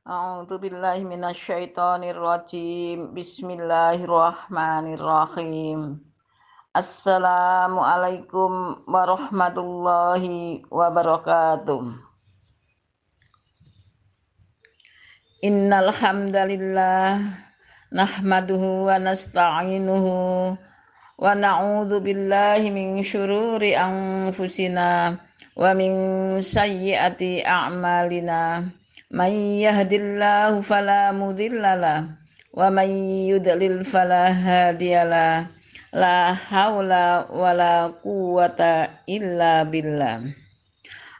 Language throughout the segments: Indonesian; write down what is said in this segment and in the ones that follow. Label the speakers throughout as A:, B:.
A: A'udzu billahi minasyaitonir rajim. Bismillahirrahmanirrahim. Assalamualaikum warahmatullahi wabarakatuh. Innal hamdalillah nahmaduhu wa nasta'inuhu wa na'udzu billahi min syururi anfusina wa min sayyiati a'malina. May yahdillahu fala mudhillalah wa may yudlil fala hadiyalah. La haula wala quwata illa billah.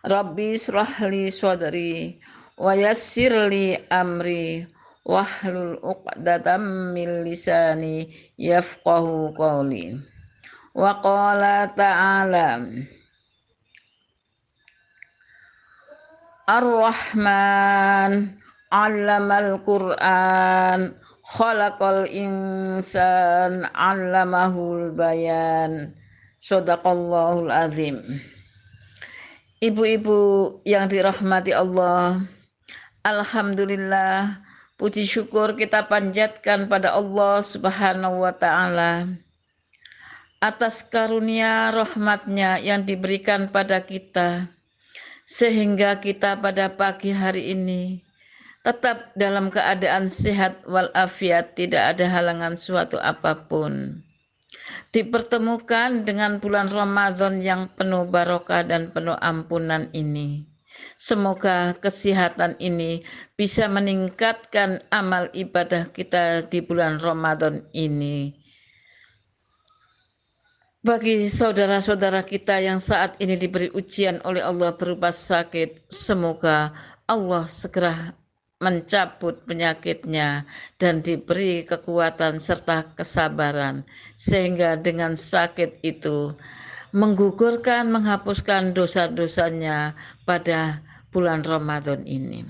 A: Rabbi shrahli sadri wa yassirli amri wahlul 'uqdatam min lisani yafqahu qawli. Wa qala ta'ala Ar-Rahman 'allamal Qur'an khalaqal insan 'allamahul bayan. Shadaqallahul azim. Ibu-ibu yang dirahmati Allah, alhamdulillah, puji syukur kita panjatkan pada Allah Subhanahu wa ta'ala atas karunia rahmatnya yang diberikan pada kita, sehingga kita pada pagi hari ini tetap dalam keadaan sehat walafiat, tidak ada halangan suatu apapun. Dipertemukan dengan bulan Ramadan yang penuh barokah dan penuh ampunan ini. Semoga kesehatan ini bisa meningkatkan amal ibadah kita di bulan Ramadan ini. Bagi saudara-saudara kita yang saat ini diberi ujian oleh Allah berupa sakit, semoga Allah segera mencabut penyakitnya dan diberi kekuatan serta kesabaran, sehingga dengan sakit itu menggugurkan, menghapuskan dosa-dosanya pada bulan Ramadan ini.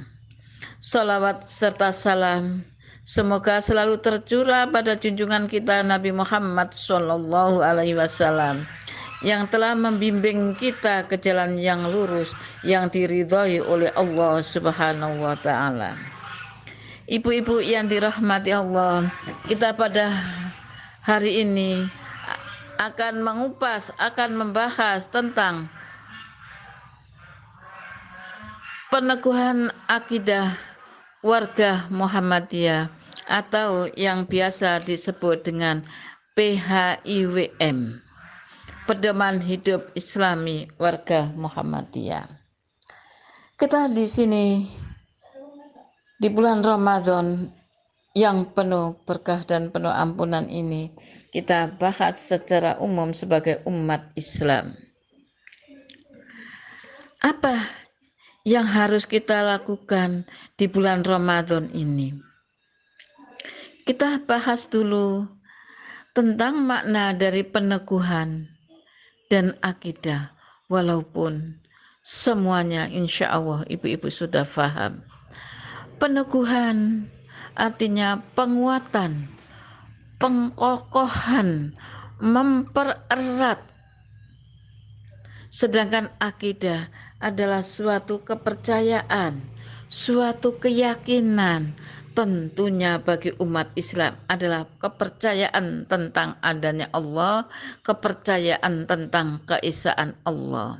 A: Salawat serta salam semoga selalu tercurah pada junjungan kita Nabi Muhammad SAW yang telah membimbing kita ke jalan yang lurus yang diridhai oleh Allah Subhanahu wa ta'ala. Ibu-ibu yang dirahmati Allah, kita pada hari ini akan mengupas, akan membahas tentang peneguhan akidah warga Muhammadiyah atau yang biasa disebut dengan PHIWM, Pedoman Hidup Islami Warga Muhammadiyah. Kita di sini di bulan Ramadan yang penuh berkah dan penuh ampunan ini, kita bahas secara umum sebagai umat Islam. Apa yang harus kita lakukan di bulan Ramadan ini? Kita bahas dulu tentang makna dari peneguhan dan akidah, walaupun semuanya insya Allah ibu-ibu sudah paham. Peneguhan artinya penguatan, pengkokohan, mempererat. Sedangkan akidah adalah suatu kepercayaan, suatu keyakinan. Tentunya bagi umat Islam adalah kepercayaan tentang adanya Allah, kepercayaan tentang keesaan Allah.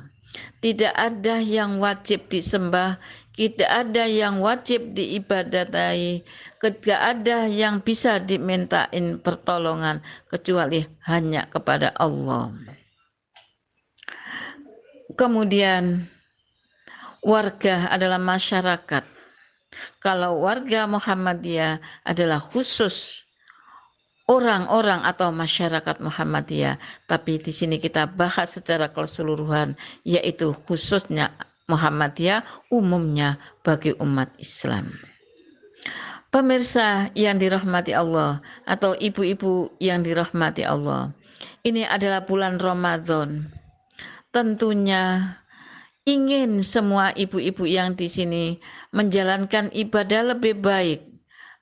A: Tidak ada yang wajib disembah, tidak ada yang wajib diibadatai, tidak ada yang bisa dimintain pertolongan kecuali hanya kepada Allah. Kemudian warga adalah masyarakat. Kalau warga Muhammadiyah adalah khusus orang-orang atau masyarakat Muhammadiyah, tapi di sini kita bahas secara keseluruhan, yaitu khususnya Muhammadiyah, umumnya bagi umat Islam. Pemirsa yang dirahmati Allah atau ibu-ibu yang dirahmati Allah, ini adalah bulan Ramadan. Tentunya ingin semua ibu-ibu yang di sini menjalankan ibadah lebih baik,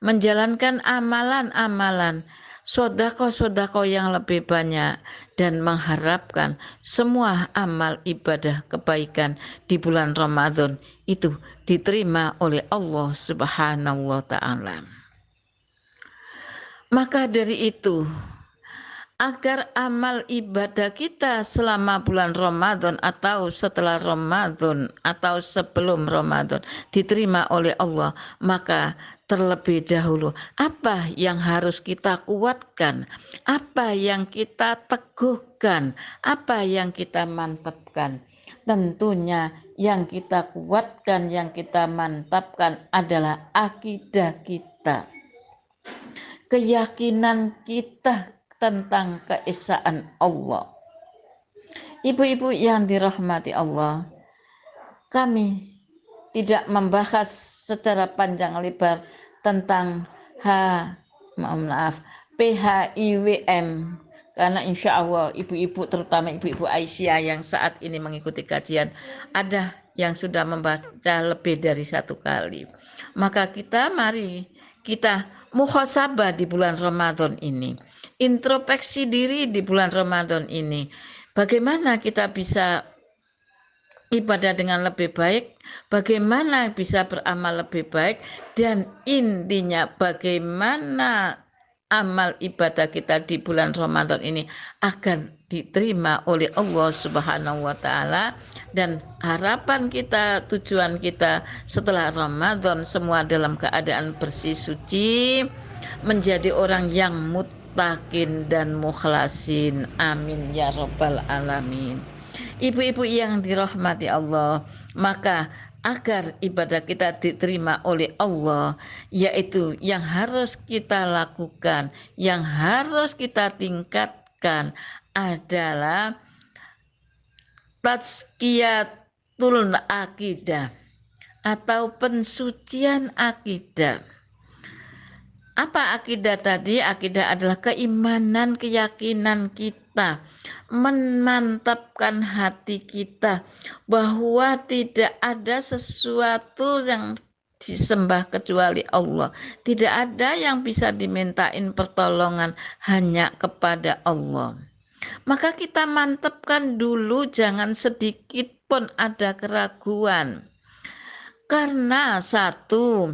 A: menjalankan amalan-amalan, sedekah-sedekah yang lebih banyak, dan mengharapkan semua amal ibadah kebaikan di bulan Ramadan itu diterima oleh Allah Subhanahu wa taala. Maka dari itu, agar amal ibadah kita selama bulan Ramadan atau setelah Ramadan atau sebelum Ramadan diterima oleh Allah, maka terlebih dahulu apa yang harus kita kuatkan, apa yang kita teguhkan, apa yang kita mantapkan. Tentunya yang kita kuatkan, yang kita mantapkan adalah akidah kita, keyakinan kita tentang keesaan Allah. Ibu-ibu yang dirahmati Allah, kami tidak membahas secara panjang lebar tentang PHIWM, karena insya Allah ibu-ibu, terutama ibu-ibu Aisyah yang saat ini mengikuti kajian, ada yang sudah membaca lebih dari 1 kali. Maka mari kita muhasabah di bulan Ramadan ini, introspeksi diri di bulan Ramadan ini. Bagaimana kita bisa ibadah dengan lebih baik, bagaimana bisa beramal lebih baik, dan intinya bagaimana amal ibadah kita di bulan Ramadan ini akan diterima oleh Allah Subhanahu wa taala, dan harapan kita, tujuan kita setelah Ramadan semua dalam keadaan bersih suci, menjadi orang yang muttaqin dan mukhlasin. Amin ya rabbal alamin. Ibu-ibu yang dirahmati Allah, maka agar ibadah kita diterima oleh Allah, yaitu yang harus kita lakukan, yang harus kita tingkatkan adalah tazkiyatul akidah atau pensucian akidah. Apa akidah tadi? Akidah adalah keimanan, keyakinan kita, memantapkan hati kita bahwa tidak ada sesuatu yang disembah kecuali Allah. Tidak ada yang bisa dimintain pertolongan hanya kepada Allah. Maka kita mantapkan dulu, jangan sedikit pun ada keraguan. Karena satu,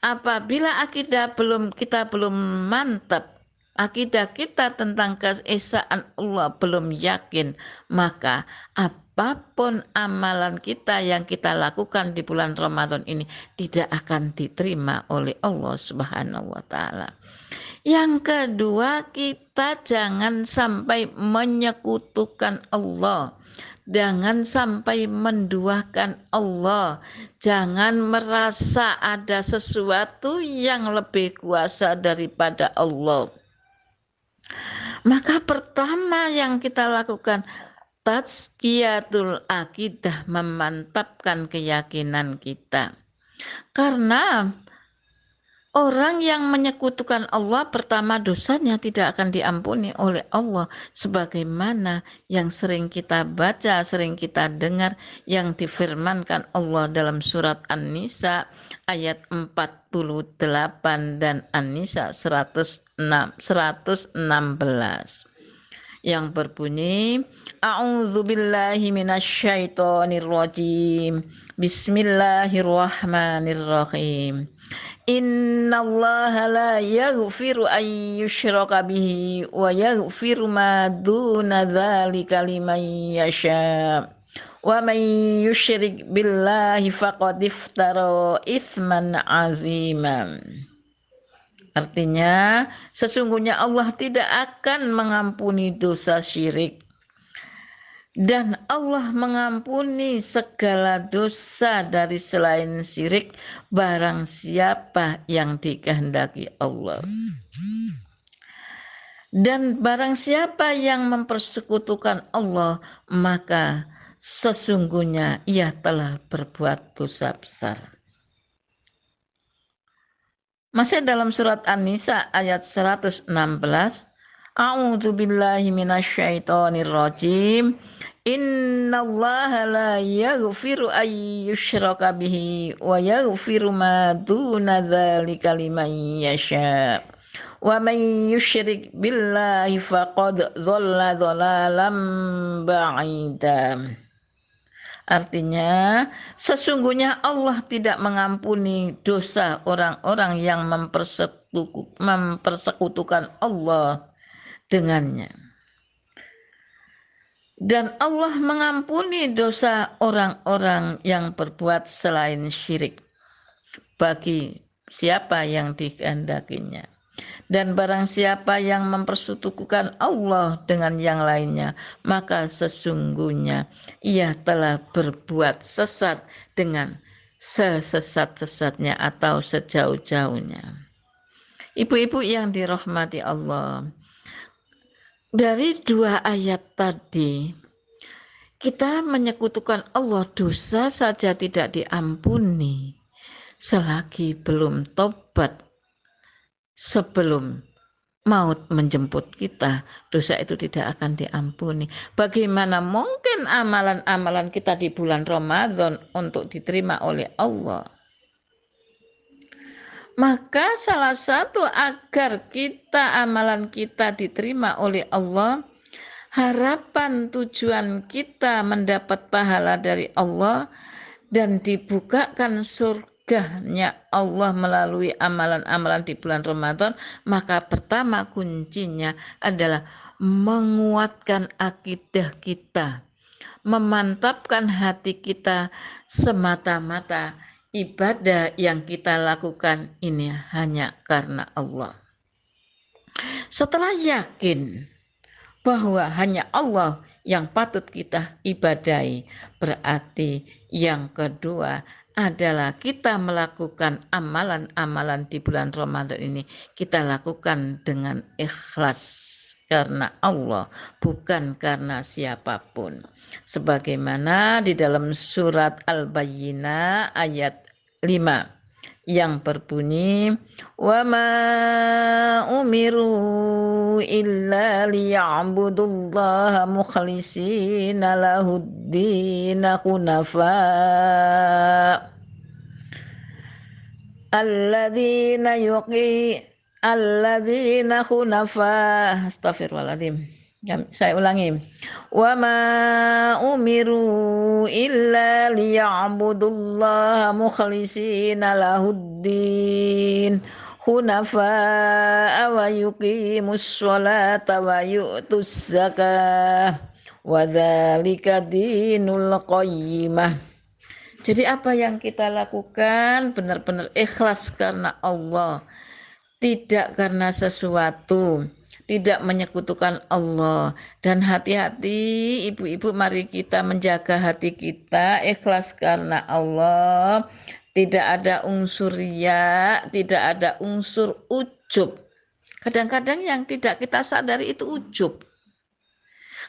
A: apabila kita belum mantap, akidah kita tentang keesaan Allah belum yakin, maka apapun amalan kita yang kita lakukan di bulan Ramadan ini tidak akan diterima oleh Allah Subhanahu wa taala. Yang kedua, kita jangan sampai menyekutukan Allah. Jangan sampai menduakan Allah. Jangan merasa ada sesuatu yang lebih kuasa daripada Allah. Maka pertama yang kita lakukan, tazkiyatul akidah, memantapkan keyakinan kita. Karena orang yang menyekutukan Allah, pertama dosanya tidak akan diampuni oleh Allah, sebagaimana yang sering kita baca, sering kita dengar yang difirmankan Allah dalam surat An-Nisa ayat 48 dan An-Nisa 116 yang berbunyi, A'udzubillahi minasyaitonirrajim, Bismillahirrahmanirrahim. Innallaha la yaghfiru an yushraka bihi wa yaghfiru ma duna dzalika liman yasha. Wa man yusyrik billahi faqad iftara itsman aziman. Artinya, sesungguhnya Allah tidak akan mengampuni dosa syirik. Dan Allah mengampuni segala dosa dari selain syirik barang siapa yang dikehendaki Allah. Dan barang siapa yang mempersekutukan Allah, maka sesungguhnya ia telah berbuat dosa besar. Masih dalam surat An-Nisa ayat 116, A'udzubillahi minasyaitonirrajim. Innallaha la yaghfiru an yushraka bihi wa yaghfiru ma duna dzalika liman yasha. Wa may yusyrik billahi faqad dhalla dhalalan ba'ida. Artinya, sesungguhnya Allah tidak mengampuni dosa orang-orang yang mempersekutukan Allah dengannya. Dan Allah mengampuni dosa orang-orang yang berbuat selain syirik bagi siapa yang dikehendakinya. Dan barang siapa yang mempersekutukan Allah dengan yang lainnya, maka sesungguhnya ia telah berbuat sesat dengan sesesat-sesatnya atau sejauh-jauhnya. Ibu-ibu yang dirahmati Allah, dari 2 ayat tadi, kita menyekutukan Allah, dosa saja tidak diampuni selagi belum tobat. Sebelum maut menjemput kita, dosa itu tidak akan diampuni. Bagaimana mungkin amalan-amalan kita di bulan Ramadan untuk diterima oleh Allah? Maka salah satu agar amalan kita diterima oleh Allah, harapan tujuan kita mendapat pahala dari Allah dan dibukakan surganya Allah melalui amalan-amalan di bulan Ramadan, maka pertama kuncinya adalah menguatkan akidah kita, memantapkan hati kita semata-mata ibadah yang kita lakukan ini hanya karena Allah. Setelah yakin bahwa hanya Allah yang patut kita ibadahi, berarti yang kedua adalah kita melakukan amalan-amalan di bulan Ramadan ini, kita lakukan dengan ikhlas karena Allah, bukan karena siapapun. Sebagaimana di dalam surat Al-Bayyinah ayat 5 yang berbunyi, wa ma umiru illa liya'budullaha mukhlishina lahuddin hunafa alladzina hunafa astagfirullahaladzim. Saya ulangi. Wa ma umiru illa liya'budullaha mukhlishina lahuddin hunafa wa yuqimus sholata wa yu'tus zakah wa dzalika dinul qayyimah. Jadi apa yang kita lakukan benar-benar ikhlas karena Allah, tidak karena sesuatu, tidak menyekutukan Allah. Dan hati-hati ibu-ibu, mari kita menjaga hati kita ikhlas karena Allah, tidak ada unsur riya, tidak ada unsur ujub. Kadang-kadang yang tidak kita sadari itu ujub.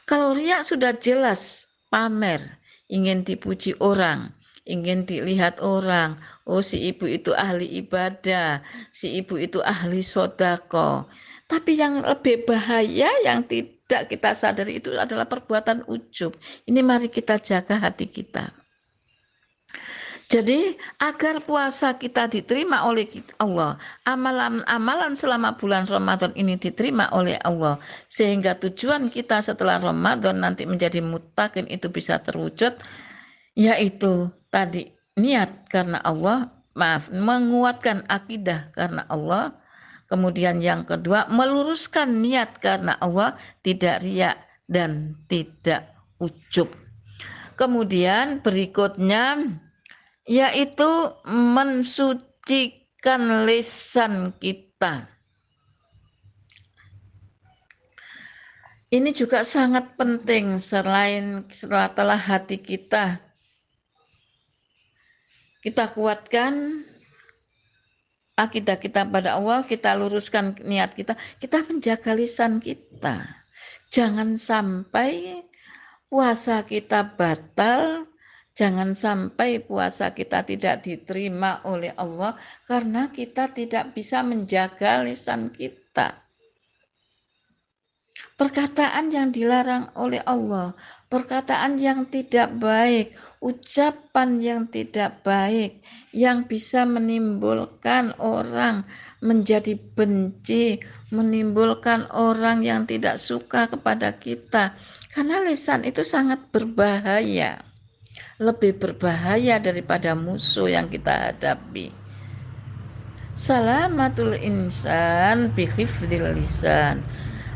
A: Kalau riya sudah jelas pamer, ingin dipuji orang, ingin dilihat orang, oh si ibu itu ahli ibadah, si ibu itu ahli sodako. Tapi yang lebih bahaya yang tidak kita sadari itu adalah perbuatan ujub. Ini mari kita jaga hati kita. Jadi agar puasa kita diterima oleh Allah, amalan-amalan selama bulan Ramadan ini diterima oleh Allah, sehingga tujuan kita setelah Ramadan nanti menjadi muttaqin itu bisa terwujud, yaitu tadi niat karena Allah, menguatkan akidah karena Allah. Kemudian yang kedua, meluruskan niat karena Allah, tidak riya dan tidak ujub. Kemudian berikutnya yaitu mensucikan lisan kita. Ini juga sangat penting, setelah hati kita kuatkan akidah kita pada Allah, kita luruskan niat kita menjaga lisan kita. Jangan sampai puasa kita batal, jangan sampai puasa kita tidak diterima oleh Allah karena kita tidak bisa menjaga lisan kita. perkataan yang dilarang oleh Allah, perkataan yang tidak baik, ucapan yang tidak baik, yang bisa menimbulkan orang menjadi benci, menimbulkan orang yang tidak suka kepada kita. Karena lisan itu sangat berbahaya, lebih berbahaya daripada musuh yang kita hadapi. Salamatul insan bihifdil lisan.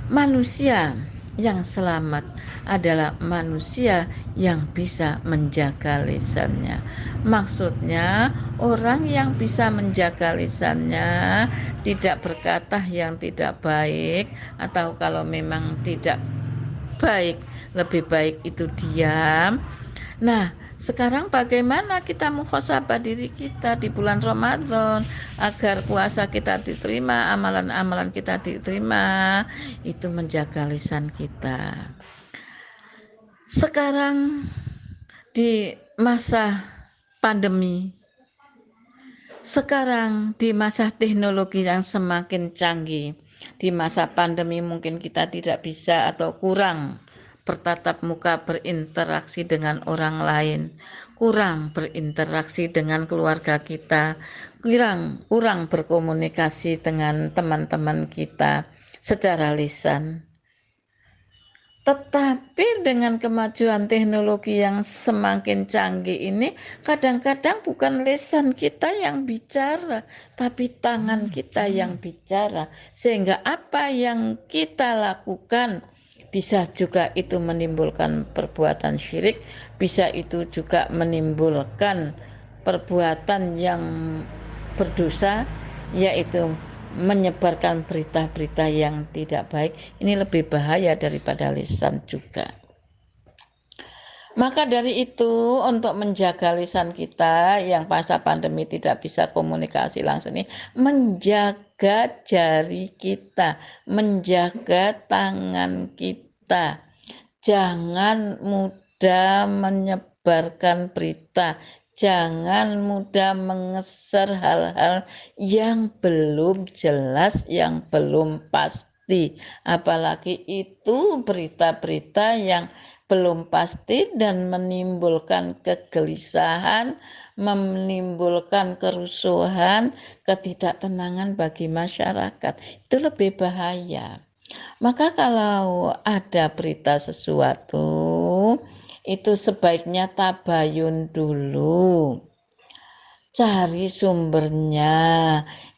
A: Manusia yang selamat adalah manusia yang bisa menjaga lisannya. Maksudnya, orang yang bisa menjaga lisannya tidak berkata yang tidak baik, atau kalau memang tidak baik, lebih baik itu diam. Nah, sekarang bagaimana kita muhasabah diri kita di bulan Ramadan agar puasa kita diterima, amalan-amalan kita diterima, itu menjaga lisan kita. Sekarang di masa pandemi, sekarang di masa teknologi yang semakin canggih, di masa pandemi mungkin kita tidak bisa atau kurang bertatap muka, berinteraksi dengan orang lain, kurang berinteraksi dengan keluarga kita, kurang berkomunikasi dengan teman-teman kita secara lisan. Tetapi dengan kemajuan teknologi yang semakin canggih ini, kadang-kadang bukan lisan kita yang bicara, tapi tangan kita yang bicara. Sehingga apa yang kita lakukan bisa juga itu menimbulkan perbuatan syirik, bisa itu juga menimbulkan perbuatan yang berdosa, yaitu menyebarkan berita-berita yang tidak baik. Ini lebih bahaya daripada lisan juga. Maka dari itu, untuk menjaga lisan kita yang masa pandemi tidak bisa komunikasi langsung ini, menjaga jari kita, menjaga tangan kita. Jangan mudah menyebarkan berita, jangan mudah mengeser hal-hal yang belum jelas, yang belum pasti. Apalagi itu berita-berita yang belum pasti dan menimbulkan kegelisahan, menimbulkan kerusuhan, ketidaktenangan bagi masyarakat. Itu lebih bahaya. Maka kalau ada berita sesuatu, itu sebaiknya tabayun dulu. Cari sumbernya.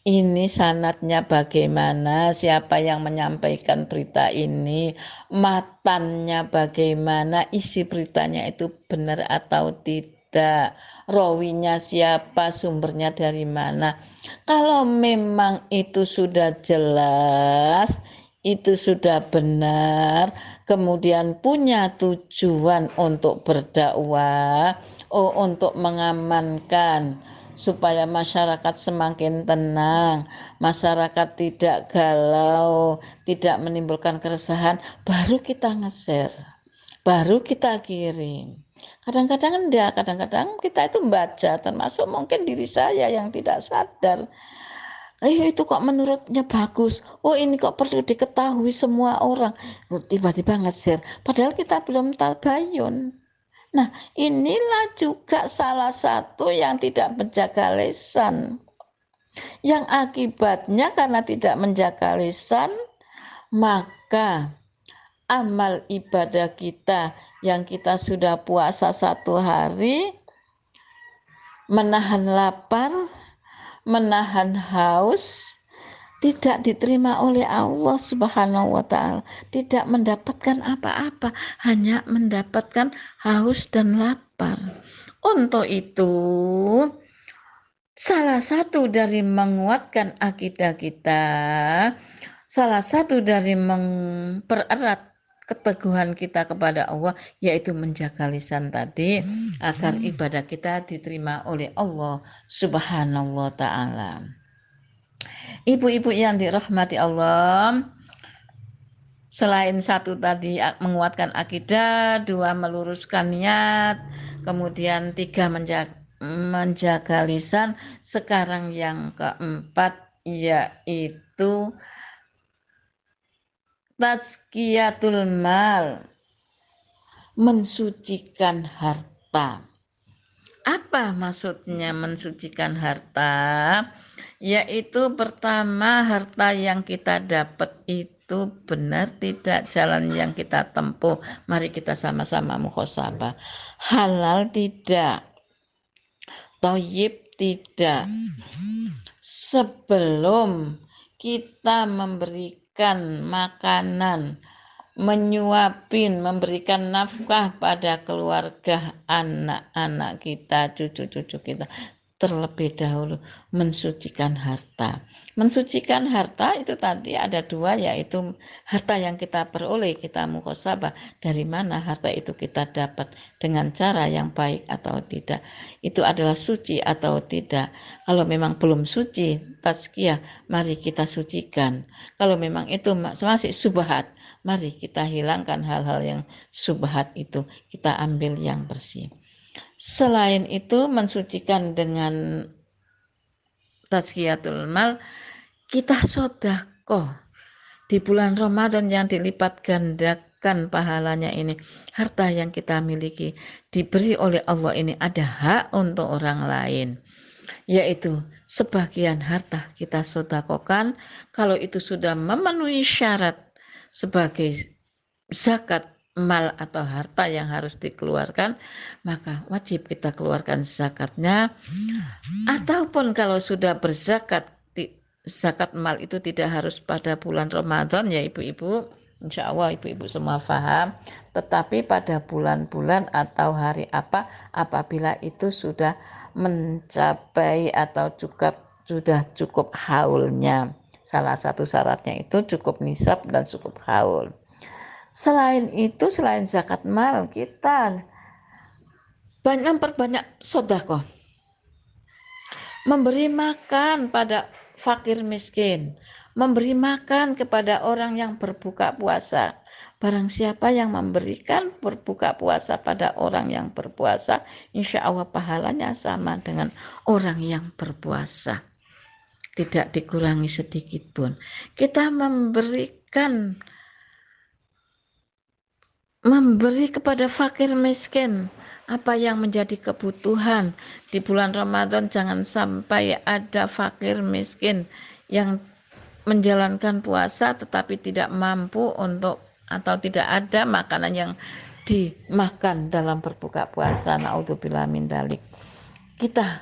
A: Ini sanadnya bagaimana, siapa yang menyampaikan berita ini, matannya bagaimana, isi beritanya itu benar atau tidak, rawinya siapa, sumbernya dari mana. Kalau memang itu sudah jelas, itu sudah benar, kemudian punya tujuan untuk berdakwah, untuk mengamankan supaya masyarakat semakin tenang, masyarakat tidak galau, tidak menimbulkan keresahan, baru kita nge-share, baru kita kirim. Kadang-kadang enggak, kadang-kadang kita itu membaca, termasuk mungkin diri saya yang tidak sadar. Itu kok menurutnya bagus. Oh, ini kok perlu diketahui semua orang. Tiba-tiba nge-share. Padahal kita belum tabayun. Nah, inilah juga salah satu yang tidak menjaga lisan. Yang akibatnya karena tidak menjaga lisan, maka amal ibadah kita yang kita sudah puasa 1 hari, menahan lapar, menahan haus, tidak diterima oleh Allah Subhanahu wa Ta'ala, tidak mendapatkan apa-apa, hanya mendapatkan haus dan lapar. Untuk itu, salah satu dari menguatkan akidah kita, salah satu dari mempererat keteguhan kita kepada Allah, yaitu menjaga lisan tadi, agar ibadah kita diterima oleh Allah Subhanahu wa Ta'ala. Ibu-ibu yang dirahmati Allah, selain satu tadi menguatkan akidah, 2 meluruskan niat, kemudian 3 menjaga lisan, sekarang yang keempat yaitu tazkiyatul mal, mensucikan harta. Apa maksudnya mensucikan harta? Yaitu pertama, harta yang kita dapat itu benar tidak jalan yang kita tempuh. Mari kita sama-sama muhasabah. Halal tidak, thayyib tidak. Sebelum kita memberikan makanan, menyuapin, memberikan nafkah pada keluarga, anak-anak kita, cucu-cucu kita, terlebih dahulu mensucikan harta. Mensucikan harta itu tadi ada dua, yaitu harta yang kita peroleh, kita muhasabah dari mana harta itu kita dapat, dengan cara yang baik atau tidak, itu adalah suci atau tidak. Kalau memang belum suci, tazkiyah, mari kita sucikan. Kalau memang itu masih subhat, mari kita hilangkan hal-hal yang subhat itu, kita ambil yang bersih. Selain itu, mensucikan dengan tazkiyatul mal, kita sedekah di bulan Ramadan yang dilipat gandakan pahalanya ini. Harta yang kita miliki diberi oleh Allah ini ada hak untuk orang lain, yaitu sebagian harta kita sedekahkan kalau itu sudah memenuhi syarat sebagai zakat mal atau harta yang harus dikeluarkan, maka wajib kita keluarkan zakatnya. Ataupun kalau sudah berzakat, zakat mal itu tidak harus pada bulan Ramadan ya ibu-ibu, insya Allah ibu-ibu semua paham, tetapi pada bulan-bulan atau hari apa apabila itu sudah mencapai atau sudah cukup haulnya. Salah satu syaratnya itu cukup nisab dan cukup haul. Selain itu, selain zakat mal, kita memperbanyak sedekah, memberi makan pada fakir miskin, memberi makan kepada orang yang berbuka puasa. Barang siapa yang memberikan berbuka puasa pada orang yang berpuasa, insya Allah pahalanya sama dengan orang yang berpuasa, tidak dikurangi sedikit pun. Kita memberi kepada fakir miskin apa yang menjadi kebutuhan di bulan Ramadan. Jangan sampai ada fakir miskin yang menjalankan puasa tetapi tidak mampu untuk atau tidak ada makanan yang dimakan dalam berbuka puasa. Naudzubillah min dzalik. Kita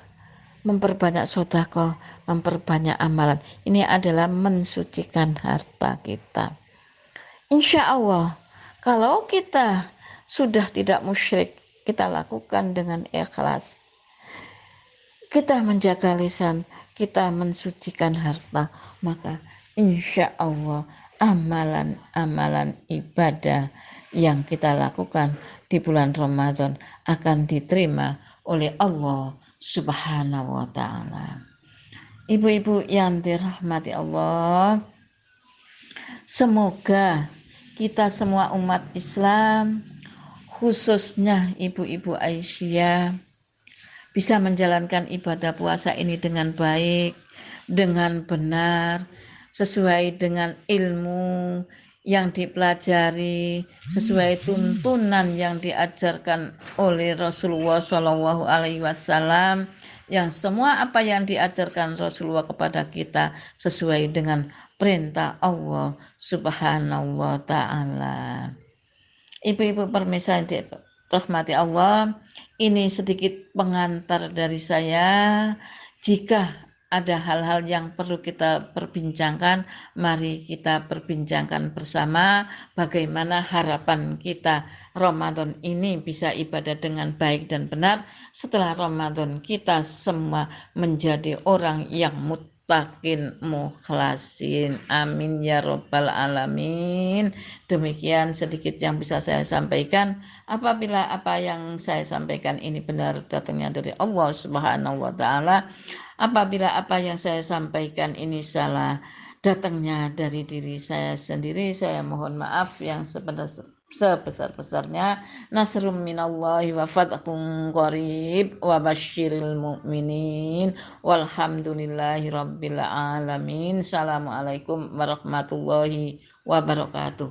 A: memperbanyak sedekah, memperbanyak amalan. Ini adalah mensucikan harta kita. Insya Allah, kalau kita sudah tidak musyrik, kita lakukan dengan ikhlas. Kita menjaga lisan, kita mensucikan harta, maka insya Allah amalan-amalan ibadah yang kita lakukan di bulan Ramadan akan diterima oleh Allah Subhanahu wa ta'ala. Ibu-ibu yang dirahmati Allah, semoga kita semua umat Islam, khususnya ibu-ibu Aisyah, bisa menjalankan ibadah puasa ini dengan baik, dengan benar, sesuai dengan ilmu yang dipelajari, sesuai tuntunan yang diajarkan oleh Rasulullah SAW, yang semua apa yang diajarkan Rasulullah kepada kita sesuai dengan perintah Allah Subhanahu wa ta'ala. Ibu-ibu permisa rahmati Allah, ini sedikit pengantar dari saya. Jika ada hal-hal yang perlu kita perbincangkan, mari kita perbincangkan bersama bagaimana harapan kita Ramadan ini bisa ibadah dengan baik dan benar. Setelah Ramadan kita semua menjadi orang yang muttaqin mukhlasin. Amin ya robbal alamin. Demikian sedikit yang bisa saya sampaikan. Apabila apa yang saya sampaikan ini benar datangnya dari Allah Subhanahu wa ta'ala, apabila apa yang saya sampaikan ini salah datangnya dari diri saya sendiri, saya mohon maaf yang sebesar-besarnya. Nasrum minallahi wa fathun qarib wa basyiril mu'minin walhamdulillahi rabbil alamin. Assalamualaikum warahmatullahi wabarakatuh.